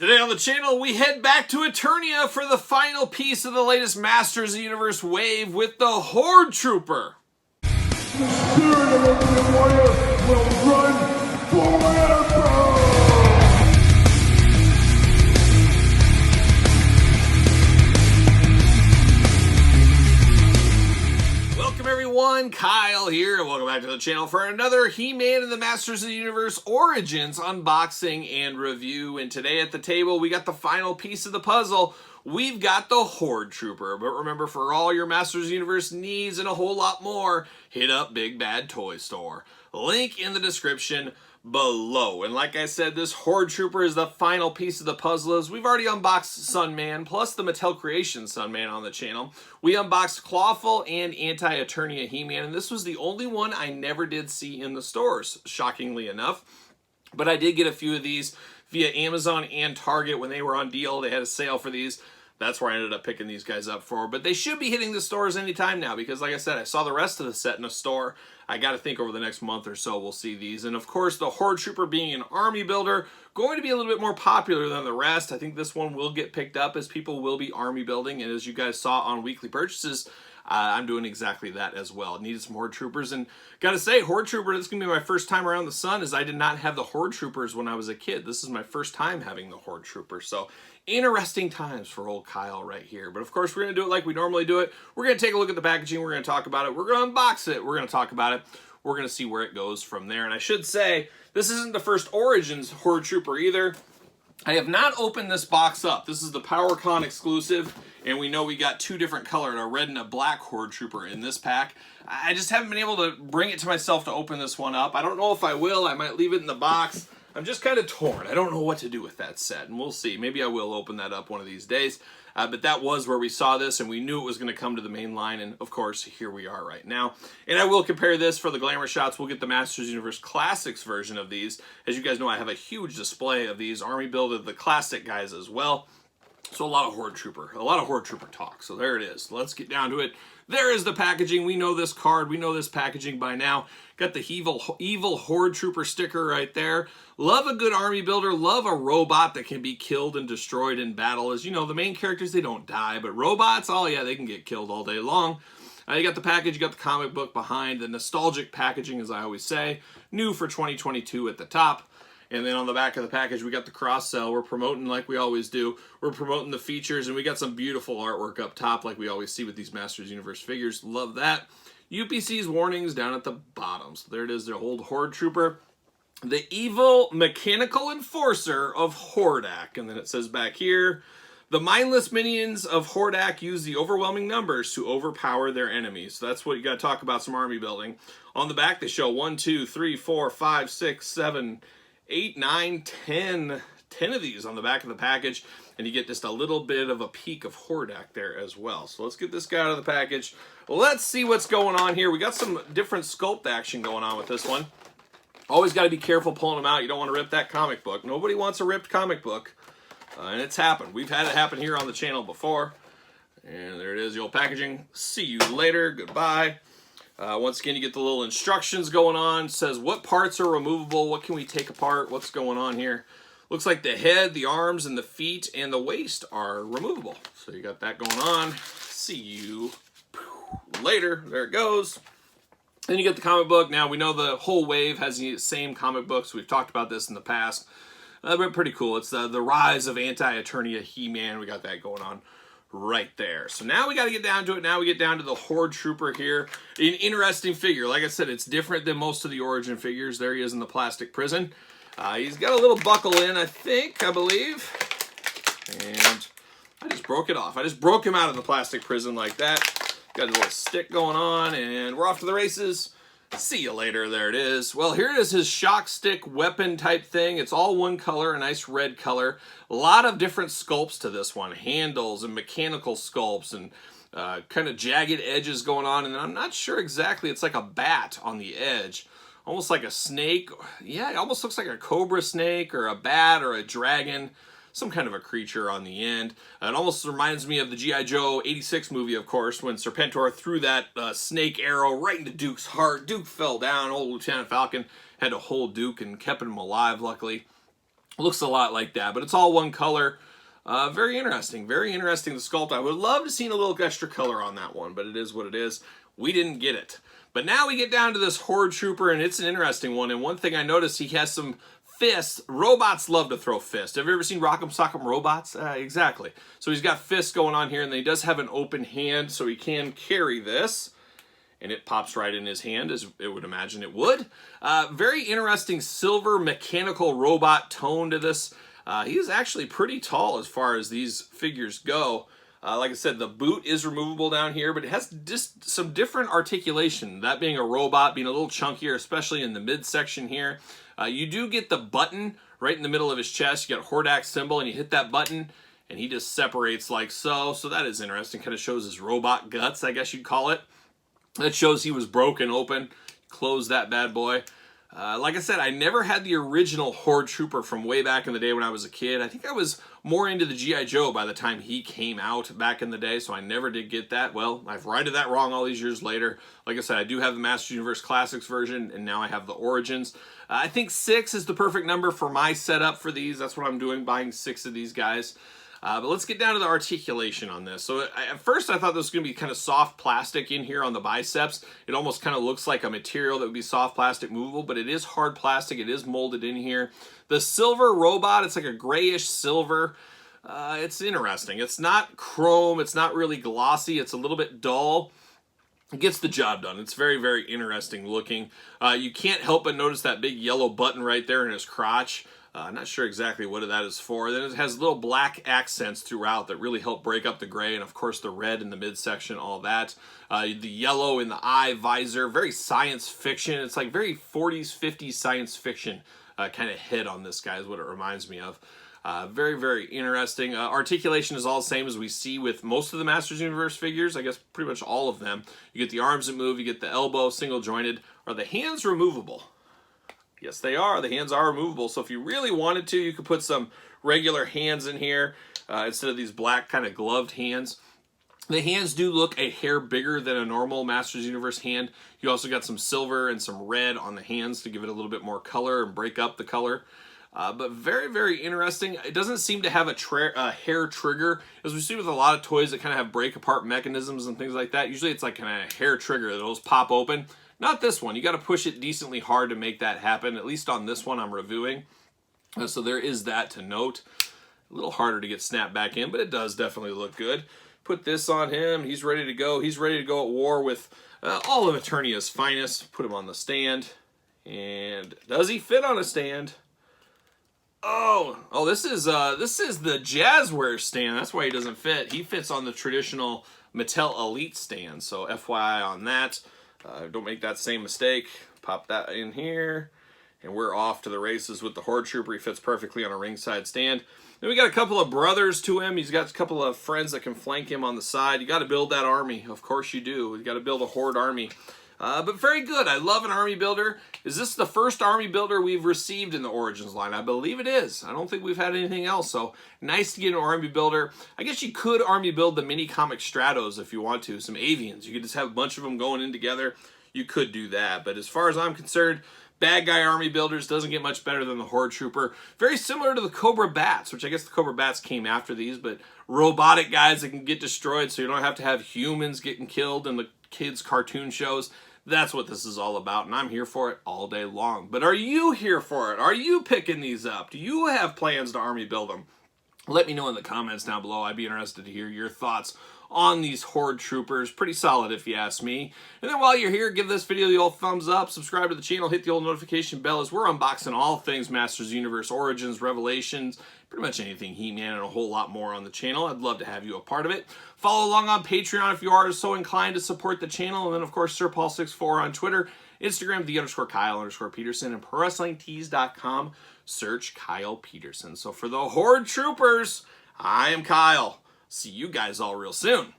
Today on the channel, we head back to Eternia for the final piece of the latest Masters of the Universe wave with the Horde Trooper. The spirit of the warrior will run forever! Welcome everyone, Kyle here, and welcome back to the channel for another He-Man and the Masters of the Universe Origins unboxing and review. And today at the table, we got the final piece of the puzzle. We've got the Horde Trooper. But remember, for all your Masters of the Universe needs and a whole lot more, hit up Big Bad Toy Store. Link in the description below. And like I said, this Horde Trooper is the final piece of the puzzle. As we've already unboxed Sunman plus the Mattel Creation Sunman on the channel. We unboxed Clawful and Anti-Eternia He-Man, and this was the only one I never did see in the stores, shockingly enough. But I did get a few of these via Amazon and Target when they were on deal. They had a sale for these. That's where I ended up picking these guys up for. But they should be hitting the stores anytime now because, like I said, I saw the rest of the set in a store. I got to think over the next month or so we'll see these. And, of course, the Horde Trooper being an army builder, going to be a little bit more popular than the rest. I think this one will get picked up as people will be army building. And as you guys saw on weekly purchases, I'm doing exactly that as well. Needed some Horde Troopers, and gotta say, Horde Trooper, this is gonna be my first time around the sun, as I did not have the Horde Troopers when I was a kid. This is my first time having the Horde Trooper, so interesting times for old Kyle right here. But of course, we're gonna do it like we normally do it. We're gonna take a look at the packaging, we're gonna talk about it, we're gonna unbox it, we're gonna talk about it, we're gonna see where it goes from there. And I should say, this isn't the first Origins Horde Trooper either. I have not opened this box up. This is the PowerCon exclusive, and we know we got two different colored, a red and a black Horde Trooper in this pack. I just haven't been able to bring it to myself to open this one up. I don't know if I will. I might leave it in the box. I'm just kind of torn. I don't know what to do with that set, and we'll see. Maybe I will open that up one of these days. But that was where we saw this, and we knew it was going to come to the main line, and of course, here we are right now. And I will compare this for the glamour shots. We'll get the Masters Universe Classics version of these. As you guys know, I have a huge display of these Army Build of the classic guys as well. So a lot of Horde Trooper talk. So there it is. Let's get down to it. There is the packaging. We know this card. We know this packaging by now. Got the evil Horde Trooper sticker right there. Love a good army builder. Love a robot that can be killed and destroyed in battle. As you know, the main characters, they don't die. But robots, oh yeah, they can get killed all day long. You got the package. You got the comic book behind. The nostalgic packaging, as I always say. New for 2022 at the top. And then on the back of the package, we got the cross-sell. We're promoting like we always do. We're promoting the features, and we got some beautiful artwork up top like we always see with these Masters Universe figures. Love that. UPC's warnings down at the bottom. So there it is, their old Horde Trooper. The evil mechanical enforcer of Hordak. And then it says back here, the mindless minions of Hordak use the overwhelming numbers to overpower their enemies. So that's what you got to talk about, some army building. On the back, they show 1, 2, 3, 4, 5, 6, 7... 8, 9, 10 of these on the back of the package, and you get just a little bit of a peek of Hordak there as well. So let's get this guy out of the package. Let's see what's going on here. We got some different sculpt action going on with this one. Always got to be careful pulling them out. You don't want to rip that comic book. Nobody wants a ripped comic book, and it's happened. We've had it happen here on the channel before. And there it is, the old packaging. See you later. Goodbye. Once again, you get the little instructions going on. It says what parts are removable, what can we take apart, what's going on here. Looks like the head, the arms, and the feet, and the waist are removable. So you got that going on. See you later. There it goes. Then you get the comic book. Now, we know the whole wave has the same comic books. We've talked about this in the past. But pretty cool. It's the rise of Anti-Eternia He-Man. We got that going on right there. So now we got to get down to it. Now we get down to the Horde Trooper here. An interesting figure. Like I said, it's different than most of the Origin figures. There he is in the plastic prison. He's got a little buckle in, I believe. And I just broke it off. I just broke him out of the plastic prison like that. Got a little stick going on, and we're off to the races. See you later. There it is. Well, here is his shock stick weapon type thing. It's all one color, a nice red color. A lot of different sculpts to this one. Handles and mechanical sculpts and kind of jagged edges going on. And I'm not sure exactly. It's like a bat on the edge. Almost like a snake. Yeah, it almost looks like a cobra snake or a bat or a dragon. Some kind of a creature on the end. It almost reminds me of the G.I. Joe 86 movie, of course, when Serpentor threw that snake arrow right into Duke's heart. Duke fell down. Old Lieutenant Falcon had to hold Duke and kept him alive, luckily. Looks a lot like that, but it's all one color. Very interesting. Very interesting to sculpt. I would love to see a little extra color on that one, but it is what it is. We didn't get it. But now we get down to this Horde Trooper, and it's an interesting one. And one thing I noticed, he has some fists. Robots love to throw fists. Have you ever seen Rock'em Sock'em Robots? Exactly. So he's got fists going on here, and then he does have an open hand, so he can carry this. And it pops right in his hand, as it would imagine it would. Very interesting silver mechanical robot tone to this. He is actually pretty tall as far as these figures go. Like I said, the boot is removable down here, but it has just some different articulation. That being a robot, being a little chunkier, especially in the midsection here. You do get the button right in the middle of his chest. You got Hordak symbol, and you hit that button, and he just separates like so. So that is interesting. Kind of shows his robot guts, I guess you'd call it. That shows he was broken open. Close that bad boy. Like I said, I never had the original Horde Trooper from way back in the day when I was a kid. I think I was more into the G.I. Joe by the time he came out back in the day, so I never did get that. Well, I've righted that wrong all these years later. Like I said, I do have the Masters Universe Classics version, and now I have the Origins. I think 6 is the perfect number for my setup for these. That's what I'm doing, buying 6 of these guys. But let's get down to the articulation on this. So at first I thought this was going to be kind of soft plastic in here on the biceps. It almost kind of looks like a material that would be soft plastic movable, but it is hard plastic. It is molded in here. The silver robot, it's like a grayish silver. It's interesting. It's not chrome. It's not really glossy. It's a little bit dull. It gets the job done. It's very, very interesting looking. You can't help but notice that big yellow button right there in his crotch. Not sure exactly what that is for. Then it has little black accents throughout that really help break up the gray, and of course the red in the midsection, all that. The yellow in the eye visor, very science fiction. It's like very 40s, 50s science fiction kind of hit on this guy is what it reminds me of. Very, very interesting. Articulation is all the same as we see with most of the Masters Universe figures. I guess pretty much all of them. You get the arms that move, you get the elbow, single jointed. Are the hands removable? Yes, they are. The hands are removable. So if you really wanted to, you could put some regular hands in here instead of these black kind of gloved hands. The hands do look a hair bigger than a normal Masters Universe hand. You also got some silver and some red on the hands to give it a little bit more color and break up the color. But very, very interesting. It doesn't seem to have a hair trigger. As we see with a lot of toys that kind of have break apart mechanisms and things like that, usually it's like kind of a hair trigger that'll just pop open. Not this one. You got to push it decently hard to make that happen. At least on this one I'm reviewing. So there is that to note. A little harder to get snapped back in, but it does definitely look good. Put this on him. He's ready to go. He's ready to go at war with all of Eternia's finest. Put him on the stand. And does he fit on a stand? Oh, this is the Jazzware stand. That's why he doesn't fit. He fits on the traditional Mattel Elite stand. So FYI on that. Don't make that same mistake. Pop that in here. And we're off to the races with the Horde Trooper. He fits perfectly on a ringside stand. Then we got a couple of brothers to him. He's got a couple of friends that can flank him on the side. You got to build that army. Of course you do. You got to build a Horde army. But very good. I love an army builder. Is this the first army builder we've received in the Origins line? I believe it is. I don't think we've had anything else. So nice to get an army builder. I guess you could army build the mini comic Stratos if you want to. Some avians. You could just have a bunch of them going in together. You could do that. But as far as I'm concerned, bad guy army builders doesn't get much better than the Horde Trooper. Very similar to the Cobra Bats, which I guess the Cobra Bats came after these, but robotic guys that can get destroyed so you don't have to have humans getting killed in the kids' cartoon shows. That's what this is all about, and I'm here for it all day long. But are you here for it? Are you picking these up? Do you have plans to army build them? Let me know in the comments down below. I'd be interested to hear your thoughts on these Horde Troopers. Pretty solid if you ask me. And then while you're here, give this video the old thumbs up, subscribe to the channel, hit the old notification bell as we're unboxing all things Masters Universe, Origins, Revelations, pretty much anything He-Man and a whole lot more on the channel. I'd love to have you a part of it. Follow along on Patreon if you are so inclined to support the channel. And then, of course, SirPaul64 on Twitter, Instagram, _Kyle_Peterson, and ProWrestlingTees.com. Search Kyle Peterson. So for the Horde Troopers, I am Kyle. See you guys all real soon.